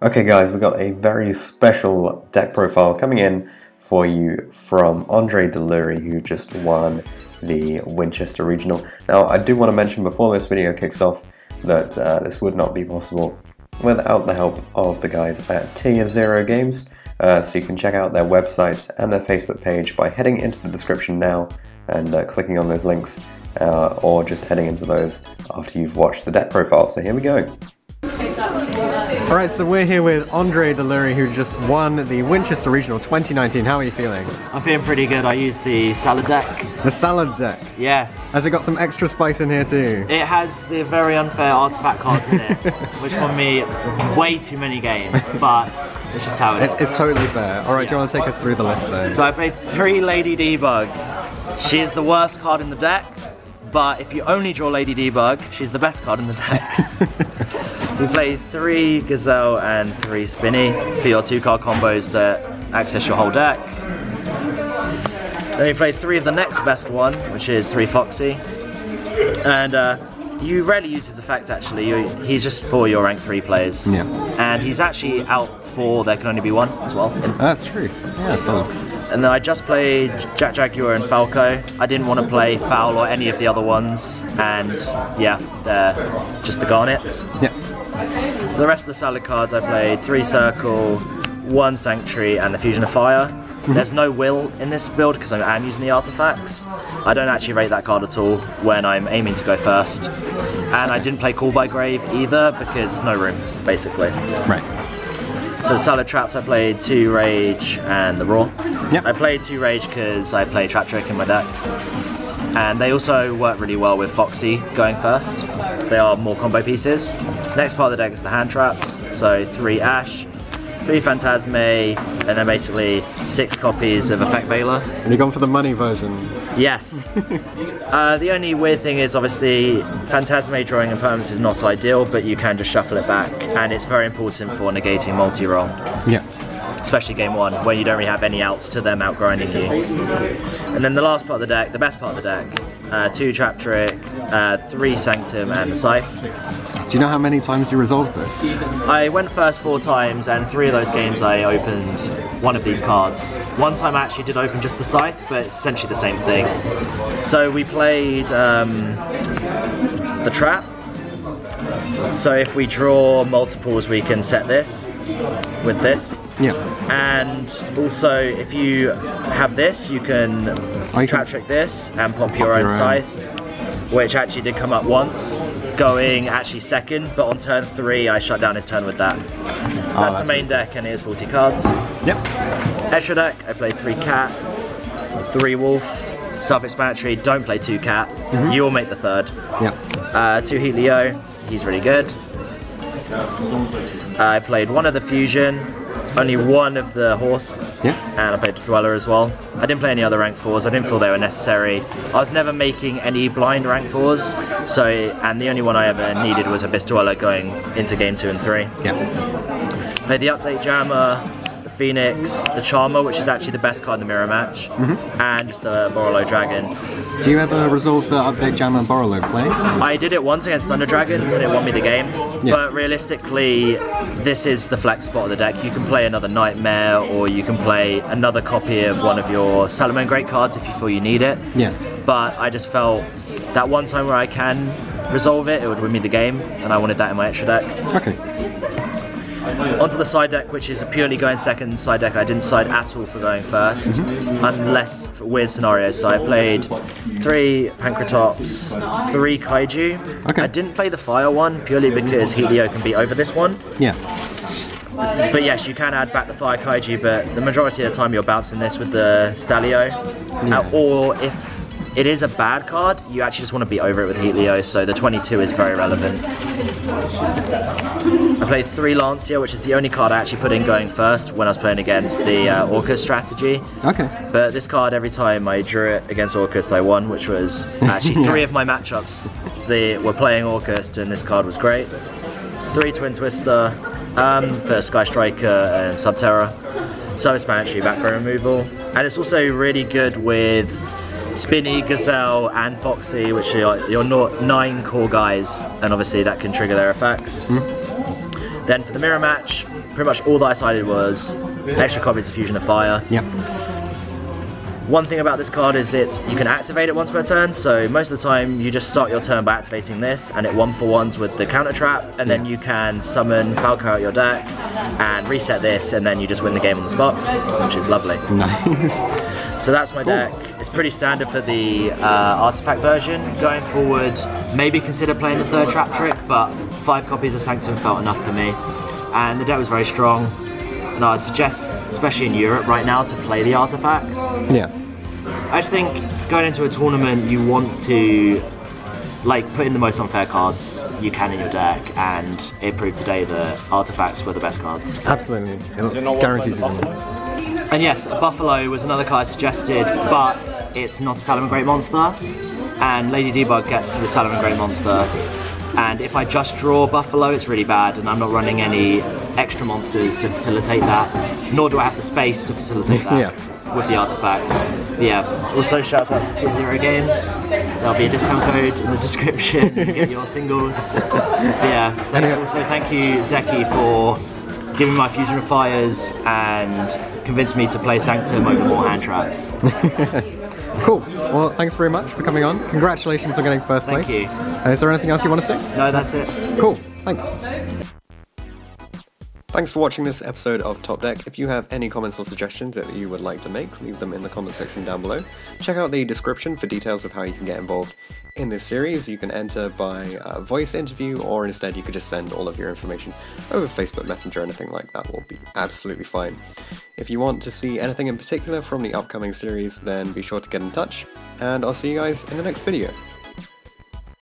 Okay guys, we've got a very special deck profile coming in for you from Delury, who just won the Winchester Regional. Now I do want to mention before this video kicks off that this would not be possible without the help of the guys at Tier 0 Games, so you can check out their website and their Facebook page by heading into the description now and clicking on those links, or just heading into those after you've watched the deck profile. So here we go. Alright, so we're here with Delury, who just won the Winchester Regional 2019. How are you feeling? I'm feeling pretty good. I used the salad deck. The salad deck? Yes. Has it got some extra spice in here too? It has the very unfair artifact cards in it, which won me way too many games, but it's just how it is. It's totally fair. Alright, do you want to take us through the list then? So I played 3 Lady Debug. She is the worst card in the deck, but if you only draw Lady Debug, she's the best card in the deck. So we played 3 Gazelle and 3 Spinny for your 2-card combos that access your whole deck. Then we played 3 of the next best one, which is 3 Foxy. And you rarely use his effect actually, he's just for your rank 3 players. Yeah. And he's actually out for There Can Only Be One as well. That's true. Yeah, so. And then I just played Jack Jaguar and Falco. I didn't want to play Foul or any of the other ones, and yeah, they're just the Garnets. Yeah. The rest of the salad cards I played 3 Circle, 1 Sanctuary, and the Fusion of Fire. There's no Will in this build because I am using the artifacts. I don't actually rate that card at all when I'm aiming to go first. And I didn't play Call by Grave either because there's no room, basically. Right. For the salad traps I played 2 Rage and the Raw. Yep. I played 2 Rage because I play Trap Trick in my deck. And they also work really well with Foxy going first. They are more combo pieces. Next part of the deck is the hand traps. So 3 Ash, 3 Phantasme, and then basically 6 copies of Effect Veiler. And you've gone for the money versions. Yes. The only weird thing is obviously Phantasme drawing impermanence is not ideal, but you can just shuffle it back, and it's very important for negating multi-roll. Yeah. Especially game 1, when you don't really have any outs to them outgrinding you. And then the last part of the deck, the best part of the deck, 2 Trap Trick, 3 Sanctum, and the Scythe. Do you know how many times you resolved this? I went first 4 times, and 3 of those games I opened one of these cards. One time I actually did open just the Scythe, but it's essentially the same thing. So we played the Trap. So if we draw multiples, we can set this with this. Yeah. And also, if you have this, you can Trap Trick this and pop your own Scythe, which actually did come up once, going actually second, but on turn 3 I shut down his turn with that. So that's the main deck, and it is 40 cards. Yep. Extra deck, I played 3 Cat, 3 Wolf, self-explanatory, don't play 2 Cat, you'll make the 3rd. Yep. 2 Helio, he's really good. I played 1 of the Fusion, only 1 of the Horse, and I played the Dweller as well. I didn't play any other rank 4s, I didn't feel they were necessary. I was never making any blind rank 4s, so, and the only one I ever needed was Abyss Dweller going into game 2 and 3. Yeah. Played the Update Jammer, the Phoenix, the Charmer, which is actually the best card in the mirror match, and just the Borolo Dragon. Do you ever resolve the Update Jammer Borolo play? I did it once against Thunder Dragons and it won me the game, but realistically this is the flex spot of the deck. You can play another Nightmare, or you can play another copy of one of your Salamangreat cards if you feel you need it. Yeah. But I just felt that one time where I can resolve it, it would win me the game, and I wanted that in my extra deck. Okay. Onto the side deck, which is a purely going second side deck. I didn't side at all for going first, unless for weird scenarios. So I played 3 Pancratops, 3 Kaiju. Okay. I didn't play the fire one purely because Helio can be over this one. Yeah. But yes, you can add back the fire Kaiju, but the majority of the time you're bouncing this with the Stalio. Or if it is a bad card, you actually just want to be over it with Helio, so the 22 is very relevant. I played 3 Lancia, which is the only card I actually put in going first when I was playing against the Orcus strategy. Okay. But this card, every time I drew it against Orcus, I won, which was actually 3 of my matchups. They were playing Orcus, and this card was great. 3 Twin Twister for Sky Striker and Subterra. Self-explanatory background removal. And it's also really good with Spinny, Gazelle, and Foxy, which are your 9 core guys, and obviously that can trigger their effects. Then for the mirror match, pretty much all that I decided was extra copies of Fusion of Fire. Yeah. One thing about this card is you can activate it once per turn, so most of the time you just start your turn by activating this and it 1-for-1s with the counter trap, and then you can summon Falco out your deck and reset this, and then you just win the game on the spot, which is lovely. Nice. So that's my deck. It's pretty standard for the artifact version. Going forward, maybe consider playing the third trap trick, but 5 copies of Sanctum felt enough for me. And the deck was very strong. And I'd suggest, especially in Europe right now, to play the artifacts. Yeah. I just think going into a tournament, you want to put in the most unfair cards you can in your deck, and it proved today that artifacts were the best cards. Absolutely. It guarantees you them. And yes, a Buffalo was another card I suggested, but it's not a Salamangreat monster, and Lady Debug gets to the Salamangreat monster, and if I just draw Buffalo, it's really bad, and I'm not running any extra monsters to facilitate that, nor do I have the space to facilitate that with the artifacts. Yeah, also shout out to Tier 0 Games, there'll be a discount code in the description, you get your singles. Yeah, and also thank you Zeki for giving my Fusion of Fires and convinced me to play Sanctum over more hand traps. Cool. Well, thanks very much for coming on. Congratulations on getting first place. Thank you. Is there anything else you want to say? No, that's it. Cool. Thanks. Thanks for watching this episode of Top Deck. If you have any comments or suggestions that you would like to make, leave them in the comment section down below. Check out the description for details of how you can get involved in this series. You can enter by voice interview, or instead you could just send all of your information over Facebook Messenger. Anything like that will be absolutely fine. If you want to see anything in particular from the upcoming series, then be sure to get in touch, and I'll see you guys in the next video.